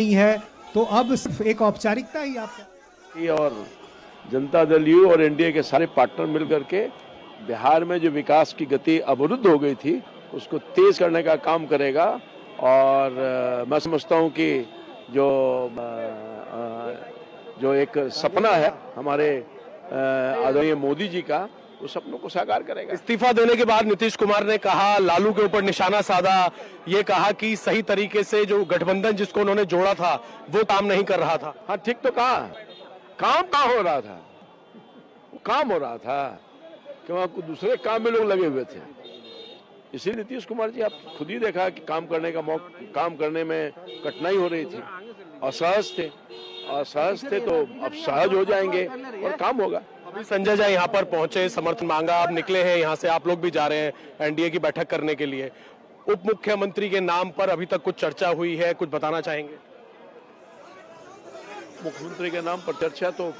नहीं है, तो अब सिर्फ एक औपचारिकता ही आपका और जनता दल यू और एनडीए के सारे पार्टनर मिलकर के बिहार में जो विकास की गति अवरुद्ध हो गई थी उसको तेज करने का काम करेगा। और मैं समझता हूं कि जो एक सपना है हमारे आदरणीय मोदी जी का, उस सपनों को साकार करेगा। इस्तीफा देने के बाद नीतीश कुमार ने कहा, लालू के ऊपर निशाना साधा, ये कहा कि सही तरीके से जो गठबंधन जिसको उन्होंने जोड़ा था वो काम नहीं कर रहा था। हाँ, ठीक तो कहा, काम कहाँ हो रहा था? काम हो रहा था कि वहां कुछ दूसरे काम में लोग लगे हुए थे। इसीलिए नीतीश कुमार जी, आप खुद ही देखा कि काम करने में कठिनाई हो रही थी, असहज थे तो अब सहज हो जाएंगे और काम होगा। अभी संजय जी यहाँ पर पहुंचे, समर्थन मांगा, आप निकले हैं यहाँ से, आप लोग भी जा रहे हैं एनडीए की बैठक करने के लिए। उप मुख्यमंत्री के नाम पर अभी तक कुछ चर्चा हुई है, कुछ बताना चाहेंगे? मुख्यमंत्री के नाम पर चर्चा तो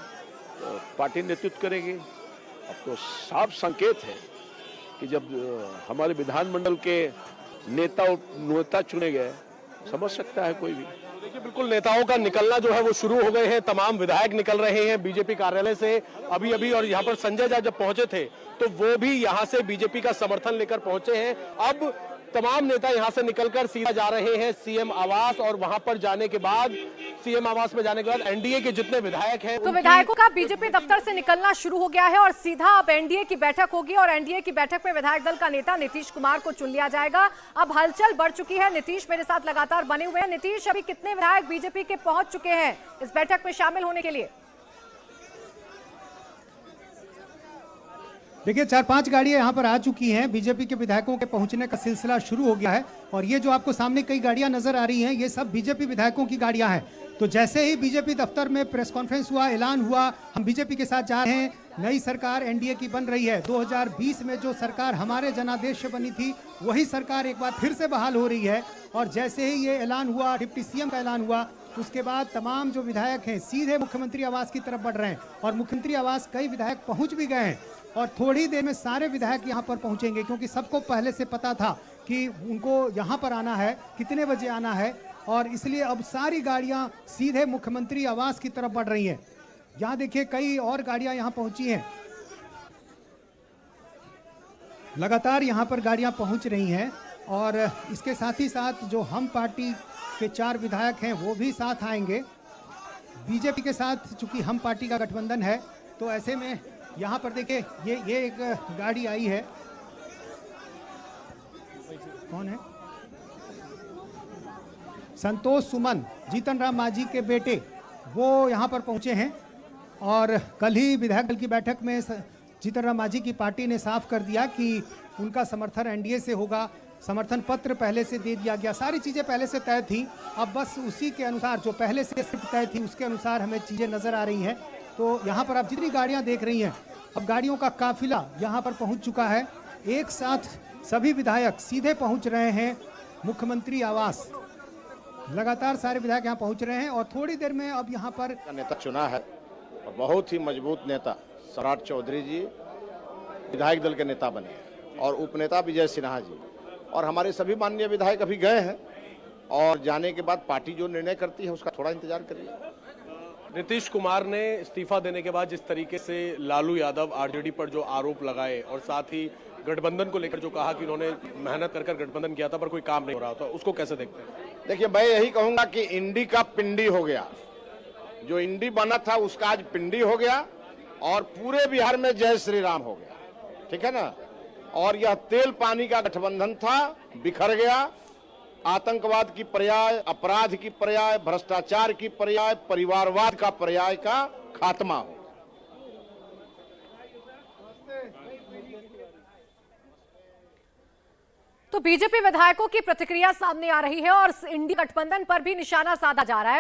पार्टी नेतृत्व करेगी। अब तो साफ संकेत है कि जब हमारे विधानमंडल के नेता चुने गए, समझ सकता है कोई भी। देखिए, बिल्कुल नेताओं का निकलना जो है वो शुरू हो गए हैं। तमाम विधायक निकल रहे हैं बीजेपी कार्यालय से अभी। और यहाँ पर संजय झा जब पहुंचे थे तो वो भी यहाँ से बीजेपी का समर्थन लेकर पहुंचे हैं। अब तमाम नेता यहाँ से निकलकर सीधा जा रहे हैं सीएम आवास, और वहां पर जाने के बाद सीएम आवास में जाने के बाद एनडीए के जितने विधायक हैं तो विधायकों का बीजेपी दफ्तर से निकलना शुरू हो गया है और सीधा अब एनडीए की बैठक होगी और एनडीए की बैठक में विधायक दल का नेता नीतीश कुमार को चुन लिया जाएगा। अब हलचल बढ़ चुकी है। नीतीश मेरे साथ लगातार बने हुए हैं। नीतीश, अभी कितने विधायक बीजेपी के पहुंच चुके हैं इस बैठक में शामिल होने के लिए? देखिए, 4-5 गाड़ियां यहाँ पर आ चुकी हैं। बीजेपी के विधायकों के पहुंचने का सिलसिला शुरू हो गया है और ये जो आपको सामने कई गाड़ियां नजर आ रही हैं, ये सब बीजेपी विधायकों की गाड़ियां हैं। तो जैसे ही बीजेपी दफ्तर में प्रेस कॉन्फ्रेंस हुआ, ऐलान हुआ, हम बीजेपी के साथ जा रहे हैं, नई सरकार एनडीए की बन रही है। 2020 में जो सरकार हमारे जनादेश से बनी थी, वही सरकार एक बार फिर से बहाल हो रही है। और जैसे ही ये ऐलान हुआ, डिप्टी सीएम का ऐलान हुआ, उसके बाद तमाम जो विधायक हैं सीधे मुख्यमंत्री आवास की तरफ बढ़ रहे हैं और मुख्यमंत्री आवास कई विधायक पहुंच भी गए हैं और थोड़ी देर में सारे विधायक यहां पर पहुंचेंगे, क्योंकि सबको पहले से पता था कि उनको यहां पर आना है, कितने बजे आना है, और इसलिए अब सारी गाड़ियां सीधे मुख्यमंत्री आवास की तरफ बढ़ रही हैं। यहां देखिए, कई और गाड़ियां यहां पहुंची हैं, लगातार यहां पर गाड़ियां पहुंच रही हैं। और इसके साथ ही साथ जो हम पार्टी के 4 विधायक हैं वो भी साथ आएंगे बीजेपी के साथ। चूंकि हम पार्टी का गठबंधन है, तो ऐसे में यहाँ पर देखिए, ये एक गाड़ी आई है। कौन है? संतोष सुमन, जीतन राम मांझी के बेटे, वो यहाँ पर पहुँचे हैं। और कल ही विधायक दल की बैठक में जीतन राम मांझी की पार्टी ने साफ कर दिया कि उनका समर्थन एनडीए से होगा। समर्थन पत्र पहले से दे दिया गया, सारी चीज़ें पहले से तय थी। अब बस उसी के अनुसार, जो पहले से तय थी उसके अनुसार हमें चीज़ें नज़र आ रही हैं। तो यहाँ पर आप जितनी गाड़ियाँ देख रही हैं, अब गाड़ियों का काफिला यहाँ पर पहुँच चुका है। एक साथ सभी विधायक सीधे पहुँच रहे हैं मुख्यमंत्री आवास। लगातार सारे विधायक यहाँ पहुँच रहे हैं और थोड़ी देर में अब यहाँ पर नेता चुना है और बहुत ही मजबूत नेता सम्राट चौधरी जी विधायक दल के नेता बने हैं और उपनेता विजय सिन्हा जी, और हमारे सभी माननीय विधायक अभी गए हैं और जाने के बाद पार्टी जो निर्णय करती है उसका थोड़ा इंतजार करिए। नीतीश कुमार ने इस्तीफा देने के बाद जिस तरीके से लालू यादव आरजेडी पर जो आरोप लगाए और साथ ही गठबंधन को लेकर जो कहा कि उन्होंने मेहनत कर गठबंधन किया था पर कोई काम नहीं हो रहा था, उसको कैसे देखते हैं? देखिए, मैं यही कहूंगा कि इंडी का पिंडी हो गया। जो इंडी बना था उसका आज पिंडी हो गया और पूरे बिहार में जय श्री राम हो गया। ठीक है ना? और यह तेल पानी का गठबंधन था, बिखर गया। आतंकवाद की पर्याय, अपराध की पर्याय, भ्रष्टाचार की पर्याय, परिवारवाद का पर्याय का खात्मा हो। तो बीजेपी विधायकों की प्रतिक्रिया सामने आ रही है और इंडी गठबंधन पर भी निशाना साधा जा रहा है।